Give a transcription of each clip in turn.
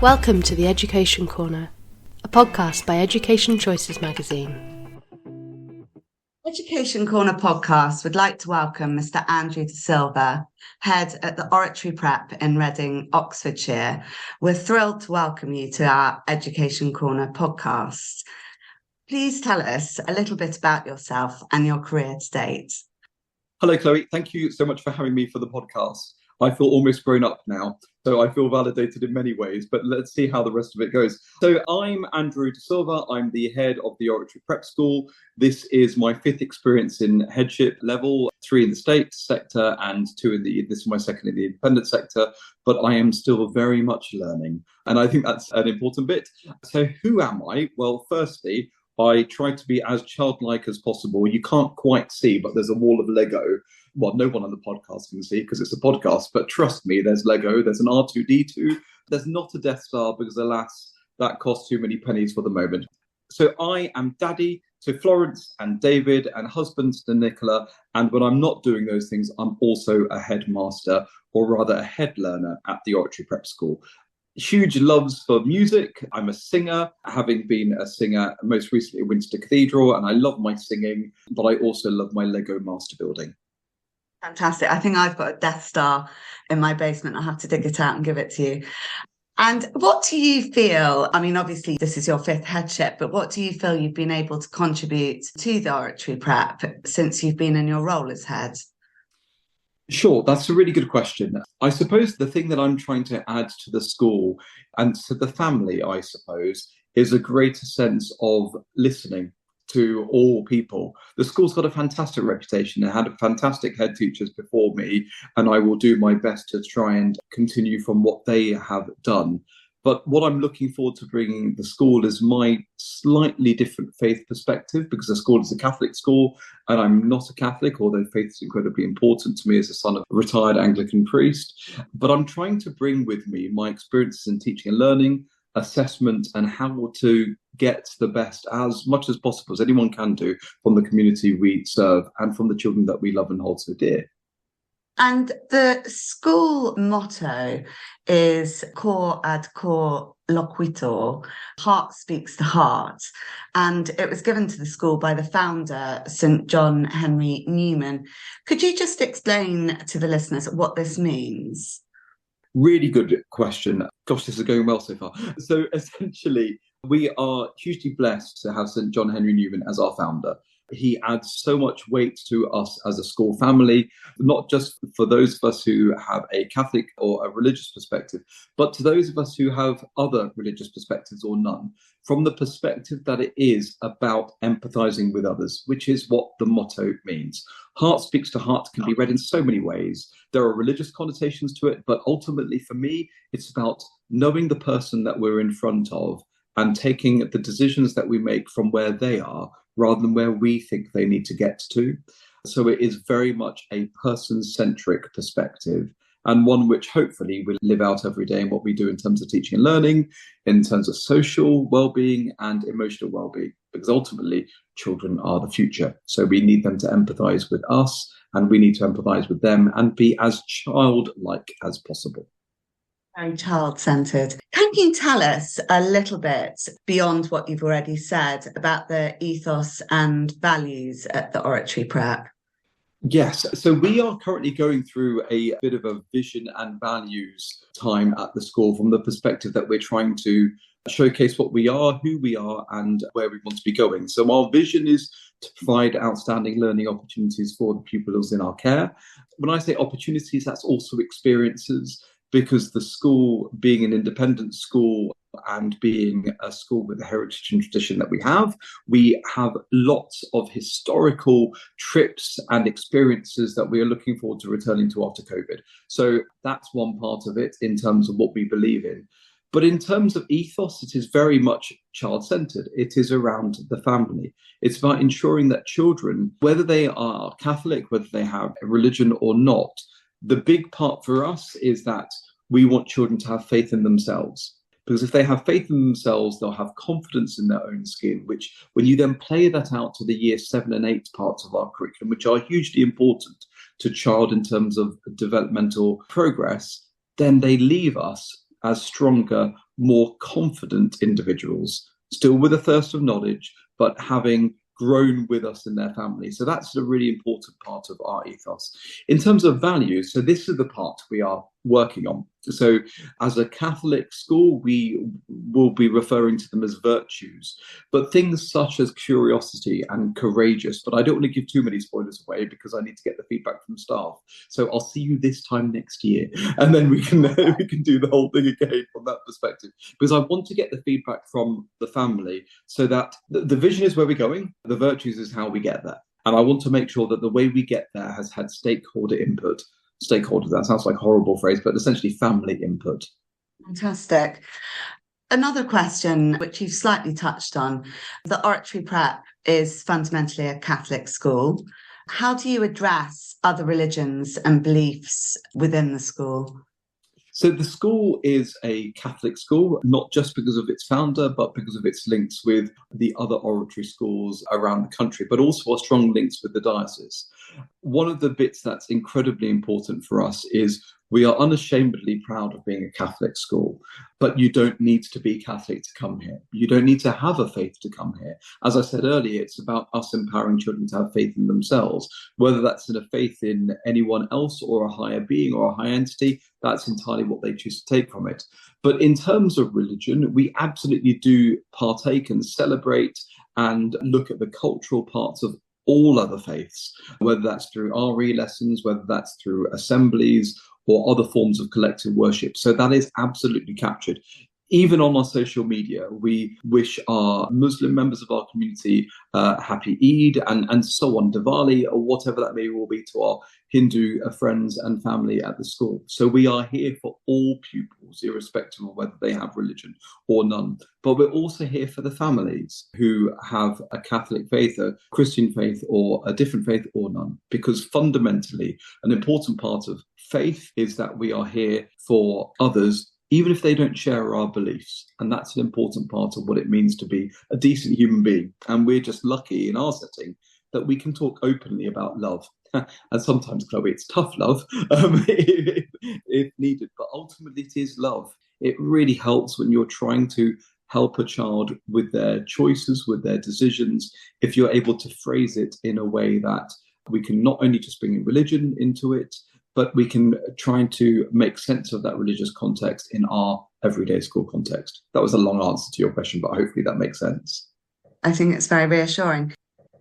Welcome to the Education Corner, a podcast by Education Choices magazine. Education Corner podcast would like to welcome Mr. Andrew Silva, head at the Oratory Prep in Reading, Oxfordshire. We're thrilled to welcome you to our Education Corner podcast. Please tell us a little bit about yourself and your career to date. Hello, Chloe. Thank you so much for having me for the podcast. I feel almost grown up now, so I feel validated in many ways, but let's see how the rest of it goes. So I'm Andrew De Silva. I'm the head of the Oratory Prep School. This is my fifth experience in headship level, 3 in the state sector and 2 this is my second in the independent sector, but I am still very much learning. And I think that's an important bit. So who am I? Well, firstly, I try to be as childlike as possible. You can't quite see, but there's a wall of Lego. Well, no one on the podcast can see because it's a podcast, but trust me, there's Lego, there's an R2-D2, there's not a Death Star because, alas, that costs too many pennies for the moment. So I am daddy to Florence and David and husband to Nicola, and when I'm not doing those things, I'm also a headmaster, or rather a head learner at the Oratory Prep School. Huge loves for music. I'm a singer, having been a singer most recently at Winchester Cathedral, and I love my singing, but I also love my Lego master building. Fantastic. I think I've got a Death Star in my basement. I'll have to dig it out and give it to you. And what do you feel, I mean, obviously this is your 5th headship, but what do you feel you've been able to contribute to the Oratory Prep since you've been in your role as head? Sure, that's a really good question. I suppose the thing that I'm trying to add to the school and to the family, I suppose, is a greater sense of listening to all people. The school's got a fantastic reputation. It had fantastic head teachers before me, and I will do my best to try and continue from what they have done. But what I'm looking forward to bringing the school is my slightly different faith perspective, because the school is a Catholic school and I'm not a Catholic, although faith is incredibly important to me as a son of a retired Anglican priest. But I'm trying to bring with me my experiences in teaching and learning, assessment, and how to get the best as much as possible as anyone can do from the community we serve and from the children that we love and hold so dear. And the school motto is cor ad cor loquitur, heart speaks to heart. And it was given to the school by the founder, St. John Henry Newman. Could you just explain to the listeners what this means? Really good question. Gosh, this is going well so far. So essentially, we are hugely blessed to have St. John Henry Newman as our founder. He adds so much weight to us as a school family, not just for those of us who have a Catholic or a religious perspective, but to those of us who have other religious perspectives or none, from the perspective that it is about empathizing with others, which is what the motto means. Heart speaks to heart can be read in so many ways. There are religious connotations to it, but ultimately for me, it's about knowing the person that we're in front of and taking the decisions that we make from where they are rather than where we think they need to get to. So it is very much a person-centric perspective, and one which hopefully will live out every day in what we do in terms of teaching and learning, in terms of social well-being and emotional well-being, because ultimately children are the future. So we need them to empathise with us, and we need to empathise with them and be as childlike as possible. Very child-centred. Can you tell us a little bit beyond what you've already said about the ethos and values at the Oratory Prep? Yes, so we are currently going through a bit of a vision and values time at the school from the perspective that we're trying to showcase what we are, who we are, and where we want to be going. So our vision is to provide outstanding learning opportunities for the pupils in our care. When I say opportunities, that's also experiences, because the school, being an independent school and being a school with the heritage and tradition that we have lots of historical trips and experiences that we are looking forward to returning to after COVID. So that's one part of it in terms of what we believe in. But in terms of ethos, it is very much child-centred. It is around the family. It's about ensuring that children, whether they are Catholic, whether they have a religion or not, the big part for us is that we want children to have faith in themselves. Because if they have faith in themselves, they'll have confidence in their own skin, which when you then play that out to the year 7 and 8 parts of our curriculum, which are hugely important to child in terms of developmental progress, then they leave us as stronger, more confident individuals, still with a thirst of knowledge, but having grown with us in their family. So that's a really important part of our ethos. In terms of values, so this is the part we are working on. So as a Catholic school, we will be referring to them as virtues, but things such as curiosity and courageous, but I don't want to give too many spoilers away because I need to get the feedback from staff. So I'll see you this time next year, and then we can do the whole thing again from that perspective, because I want to get the feedback from the family so that the vision is where we're going, the virtues is how we get there. And I want to make sure that the way we get there has had stakeholder input. Stakeholders, that sounds like a horrible phrase, but essentially family input. Fantastic. Another question, which you've slightly touched on, the Oratory Prep is fundamentally a Catholic school. How do you address other religions and beliefs within the school? So the school is a Catholic school, not just because of its founder, but because of its links with the other oratory schools around the country, but also our strong links with the diocese. One of the bits that's incredibly important for us is we are unashamedly proud of being a Catholic school, but you don't need to be Catholic to come here. You don't need to have a faith to come here. As I said earlier, it's about us empowering children to have faith in themselves, whether that's in a faith in anyone else or a higher being or a high entity. That's entirely what they choose to take from it. But in terms of religion, we absolutely do partake and celebrate and look at the cultural parts of all other faiths, whether that's through RE lessons, whether that's through assemblies or other forms of collective worship. So that is absolutely captured. Even on our social media, we wish our Muslim members of our community happy Eid and so on, Diwali, or whatever that may well be to our Hindu friends and family at the school. So we are here for all pupils, irrespective of whether they have religion or none. But we're also here for the families who have a Catholic faith, a Christian faith, or a different faith or none. Because fundamentally, an important part of faith is that we are here for others, even if they don't share our beliefs. And that's an important part of what it means to be a decent human being. And we're just lucky in our setting that we can talk openly about love. And sometimes, Chloe, it's tough love if needed, but ultimately it is love. It really helps when you're trying to help a child with their choices, with their decisions, if you're able to phrase it in a way that we can not only just bring in religion into it, but we can try to make sense of that religious context in our everyday school context. That was a long answer to your question, but hopefully that makes sense. I think it's very reassuring.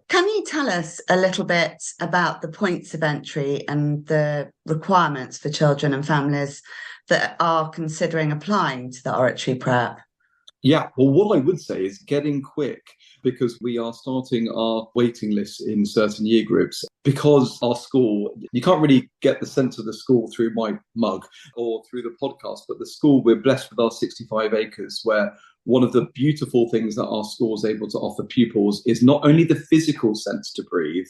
Can you tell us a little bit about the points of entry and the requirements for children and families that are considering applying to the Oratory Prep? Yeah, well, what I would say is get in quick, because we are starting our waiting lists in certain year groups. Because our school, you can't really get the sense of the school through my mug or through the podcast, but the school, we're blessed with our 65 acres, where one of the beautiful things that our school is able to offer pupils is not only the physical sense to breathe,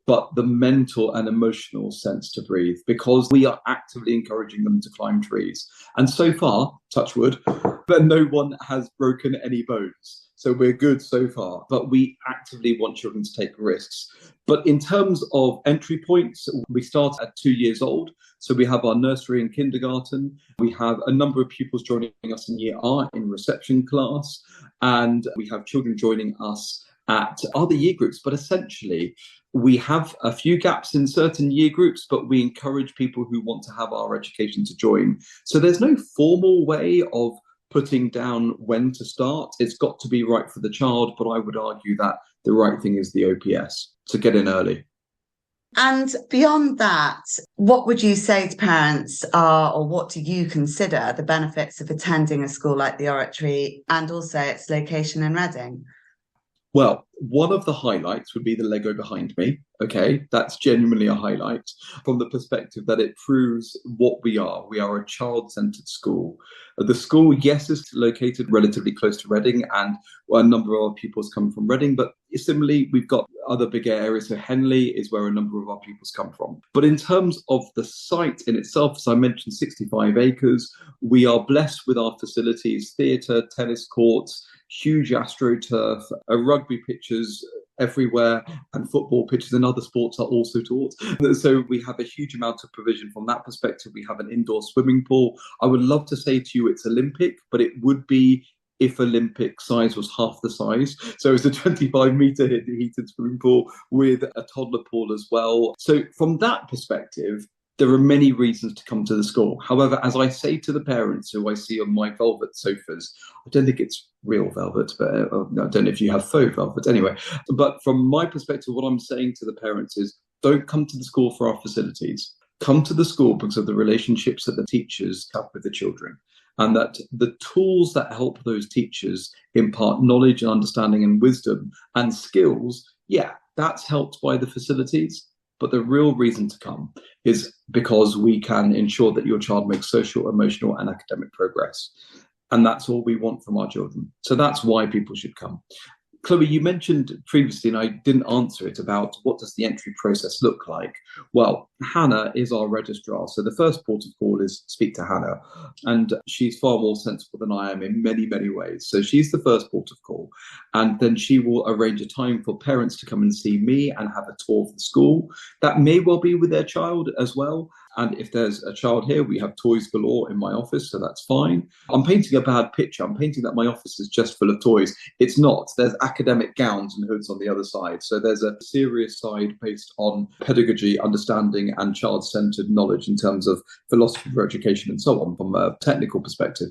but the mental and emotional sense to breathe, because we are actively encouraging them to climb trees. And so far, touch wood, but no one has broken any bones. So we're good so far, but we actively want children to take risks. But in terms of entry points, we start at 2 years old. So we have our nursery and kindergarten. We have a number of pupils joining us in year R in reception class. And we have children joining us at other year groups. But essentially, we have a few gaps in certain year groups, but we encourage people who want to have our education to join. So there's no formal way of putting down when to start. It's got to be right for the child, but I would argue that the right thing is the OPS, to get in early. And beyond that, what would you say to parents are, or what do you consider the benefits of attending a school like the Oratory and also its location in Reading? Well, one of the highlights would be the Lego behind me. Okay, that's genuinely a highlight from the perspective that it proves what we are. We are a child-centred school. The school, yes, is located relatively close to Reading, and a number of our pupils come from Reading, but similarly, we've got other bigger areas. So Henley is where a number of our pupils come from. But in terms of the site in itself, as I mentioned, 65 acres, we are blessed with our facilities, theatre, tennis courts, huge astroturf, rugby pitches, everywhere, and football pitches and other sports are also taught. So we have a huge amount of provision from that perspective. We have an indoor swimming pool. I would love to say to you it's Olympic, but it would be if Olympic size was half the size. So it's a 25-metre heated swimming pool with a toddler pool as well. So from that perspective, there are many reasons to come to the school. However, as I say to the parents who I see on my velvet sofas, I don't think it's real velvet, but I don't know if you have faux velvet anyway. But from my perspective, what I'm saying to the parents is, don't come to the school for our facilities. Come to the school because of the relationships that the teachers have with the children. And that the tools that help those teachers impart knowledge and understanding and wisdom and skills, yeah, that's helped by the facilities. But the real reason to come is because we can ensure that your child makes social, emotional, and academic progress. And that's all we want from our children. So that's why people should come. Chloe, you mentioned previously, and I didn't answer it, about what does the entry process look like? Well, Hannah is our registrar. So the first port of call is speak to Hannah. And she's far more sensible than I am in many, many ways. So she's the first port of call. And then she will arrange a time for parents to come and see me and have a tour of the school. That may well be with their child as well. And if there's a child here, we have toys galore in my office, so that's fine. I'm painting a bad picture. I'm painting that my office is just full of toys. It's not. There's academic gowns and hoods on the other side. So there's a serious side based on pedagogy, understanding, and child-centered knowledge in terms of philosophy for education and so on from a technical perspective.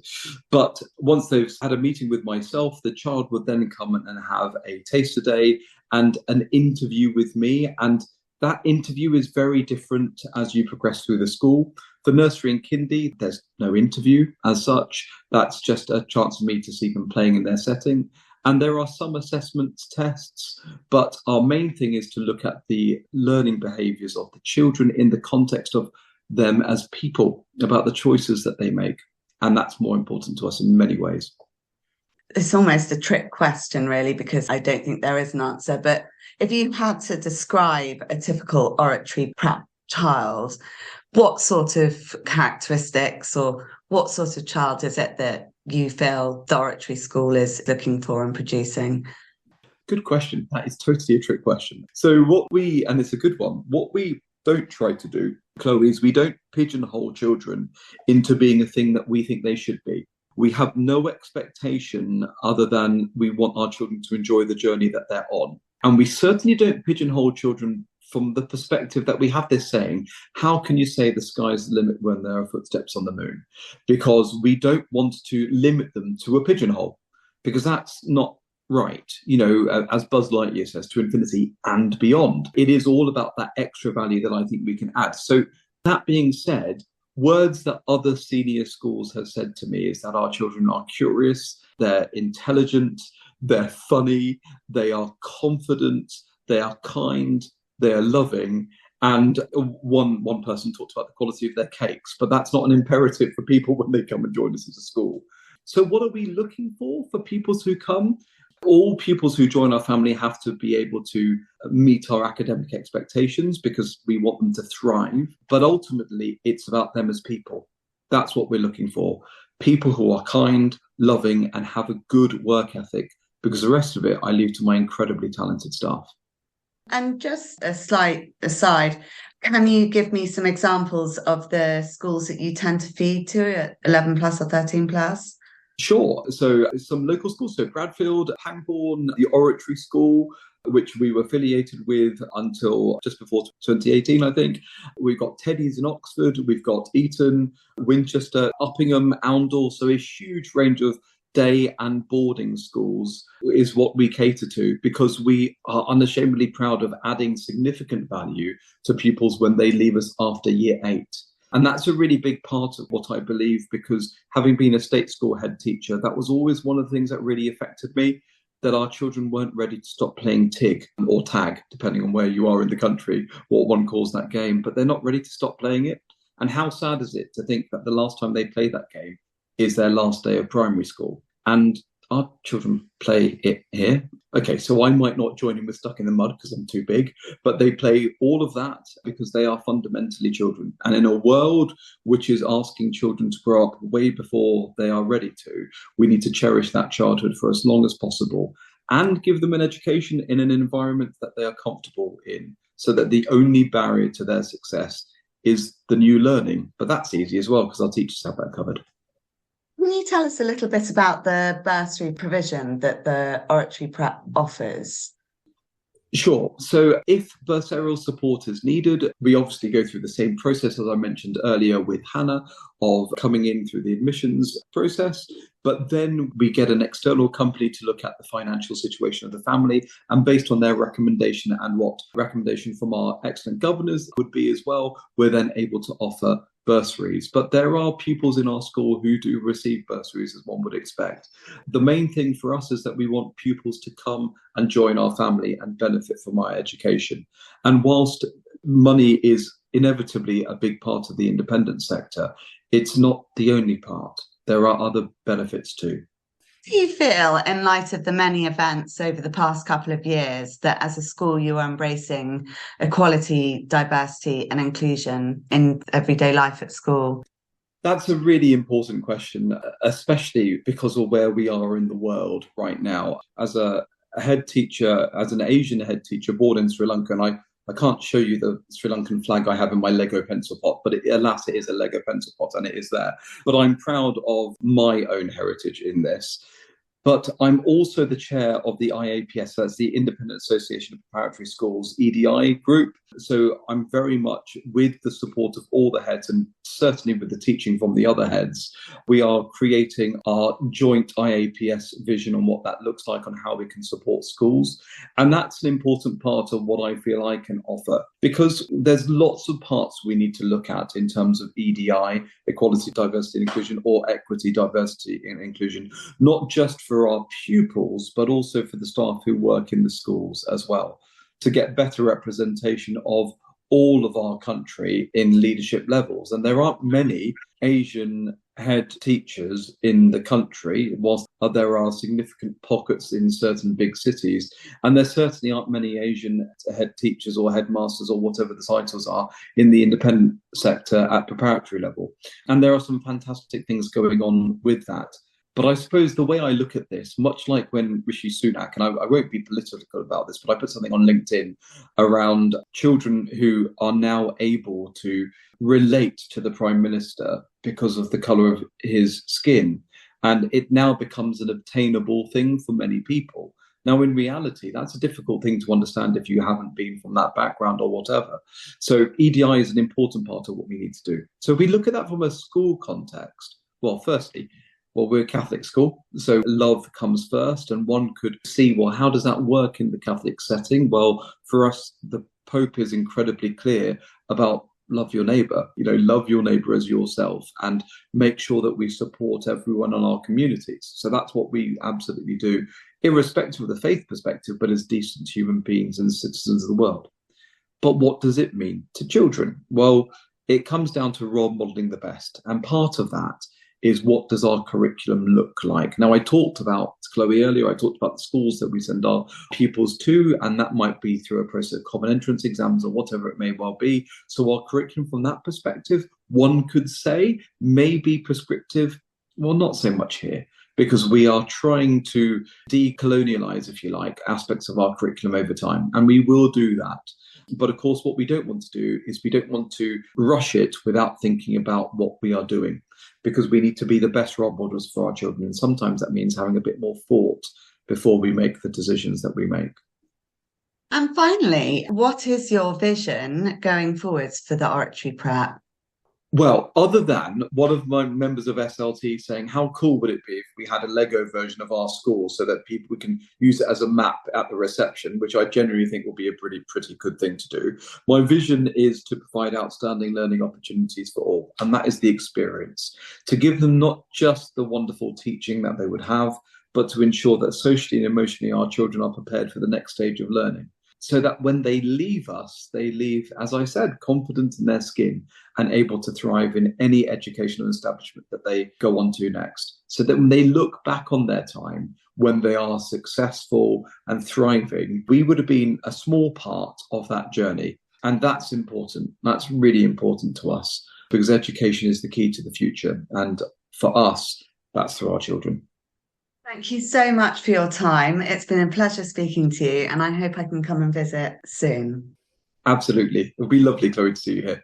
But once they've had a meeting with myself, the child would then come and have a taster day and an interview with me. And that interview is very different as you progress through the school. For nursery and kindy, there's no interview as such. That's just a chance for me to see them playing in their setting. And there are some assessment tests, but our main thing is to look at the learning behaviours of the children in the context of them as people, about the choices that they make. And that's more important to us in many ways. It's almost a trick question, really, because I don't think there is an answer. But if you had to describe a typical oratory prep child, what sort of characteristics or what sort of child is it that you feel the oratory school is looking for and producing? Good question. That is totally a trick question. So and it's a good one, what we don't try to do, Chloe, is we don't pigeonhole children into being a thing that we think they should be. We have no expectation other than we want our children to enjoy the journey that they're on. And we certainly don't pigeonhole children from the perspective that we have this saying, how can you say the sky's the limit when there are footsteps on the moon? Because we don't want to limit them to a pigeonhole, because that's not right. You know, as Buzz Lightyear says, to infinity and beyond. It is all about that extra value that I think we can add. So that being said, words that other senior schools have said to me is that our children are curious, they're intelligent, they're funny, they are confident, they are kind, they are loving. And one person talked about the quality of their cakes, but that's not an imperative for people when they come and join us as a school. So what are we looking for pupils who come? All pupils who join our family have to be able to meet our academic expectations because we want them to thrive. But ultimately, it's about them as people. That's what we're looking for. People who are kind, loving, and have a good work ethic, because the rest of it I leave to my incredibly talented staff. And just a slight aside, can you give me some examples of the schools that you tend to feed to at 11 plus or 13 plus? Sure. So some local schools, so Bradfield, Pangbourne, the Oratory School, which we were affiliated with until just before 2018, I think. We've got Teddy's in Oxford, we've got Eton, Winchester, Uppingham, Oundle, so a huge range of day and boarding schools is what we cater to, because we are unashamedly proud of adding significant value to pupils when they leave us after year 8. And that's a really big part of what I believe, because having been a state school head teacher, that was always one of the things that really affected me, that our children weren't ready to stop playing TIG or tag, depending on where you are in the country, what one calls that game, but they're not ready to stop playing it. And how sad is it to think that the last time they play that game is their last day of primary school? And our children play it here. Okay, so I might not join in with Stuck in the Mud because I'm too big, but they play all of that because they are fundamentally children. And in a world which is asking children to grow up way before they are ready to, we need to cherish that childhood for as long as possible and give them an education in an environment that they are comfortable in, so that the only barrier to their success is the new learning. But that's easy as well, because our teachers have that covered. Can you tell us a little bit about the bursary provision that the Oratory Prep offers? Sure. So if bursarial support is needed, we obviously go through the same process as I mentioned earlier with Hannah, of coming in through the admissions process. But then we get an external company to look at the financial situation of the family. And based on their recommendation and what recommendation from our excellent governors would be as well, we're then able to offer bursaries. But there are pupils in our school who do receive bursaries, as one would expect. The main thing for us is that we want pupils to come and join our family and benefit from our education. And whilst money is inevitably a big part of the independent sector, it's not the only part. There are other benefits too. Do you feel, in light of the many events over the past couple of years, that as a school you are embracing equality, diversity and inclusion in everyday life at school? That's a really important question, especially because of where we are in the world right now. As a head teacher, as an Asian head teacher born in Sri Lanka, and I can't show you the Sri Lankan flag I have in my Lego pencil pot, but alas, it is a Lego pencil pot and it is there. But I'm proud of my own heritage in this. But I'm also the chair of the IAPS, that's the Independent Association of Preparatory Schools, EDI group. So I'm very much with the support of all the heads, and certainly with the teaching from the other heads. We are creating our joint IAPS vision on what that looks like, on how we can support schools. And that's an important part of what I feel I can offer, because there's lots of parts we need to look at in terms of EDI, equality, diversity and inclusion, or equity, diversity and inclusion, not just for our pupils, but also for the staff who work in the schools as well, to get better representation of all of our country in leadership levels. And there aren't many Asian head teachers in the country, whilst there are significant pockets in certain big cities. And there certainly aren't many Asian head teachers or headmasters or whatever the titles are in the independent sector at preparatory level. And there are some fantastic things going on with that. But I suppose the way I look at this, much like when Rishi Sunak, and I won't be political about this, but I put something on LinkedIn around children who are now able to relate to the Prime Minister because of the colour of his skin. And it now becomes an obtainable thing for many people. Now, in reality, that's a difficult thing to understand if you haven't been from that background or whatever. So EDI is an important part of what we need to do. So if we look at that from a school context, well, firstly, we're a Catholic school, so love comes first. And one could see, well, how does that work in the Catholic setting? Well, for us, the Pope is incredibly clear about love your neighbour, love your neighbour as yourself, and make sure that we support everyone in our communities. So that's what we absolutely do, irrespective of the faith perspective, but as decent human beings and citizens of the world. But what does it mean to children? Well, it comes down to role modelling the best. And part of that is, what does our curriculum look like? Now, I talked about, Chloe, earlier, I talked about the schools that we send our pupils to, and that might be through a process of common entrance exams or whatever it may well be. So our curriculum from that perspective, one could say, may be prescriptive. Well, not so much here, because we are trying to decolonialize, if you like, aspects of our curriculum over time, and we will do that. But of course, what we don't want to do is we don't want to rush it without thinking about what we are doing, because we need to be the best role models for our children. And sometimes that means having a bit more thought before we make the decisions that we make. And finally, what is your vision going forwards for the Oratory Prep? Well, other than one of my members of SLT saying, how cool would it be if we had a Lego version of our school so that we can use it as a map at the reception, which I generally think will be a pretty good thing to do. My vision is to provide outstanding learning opportunities for all, and that is the experience, to give them not just the wonderful teaching that they would have, but to ensure that socially and emotionally our children are prepared for the next stage of learning, so that when they leave us, they leave, as I said, confident in their skin and able to thrive in any educational establishment that they go on to next. So that when they look back on their time, when they are successful and thriving, we would have been a small part of that journey. And that's important. That's really important to us, because education is the key to the future. And for us, that's through our children. Thank you so much for your time. It's been a pleasure speaking to you, and I hope I can come and visit soon. Absolutely. It'll be lovely, Chloe, to see you here.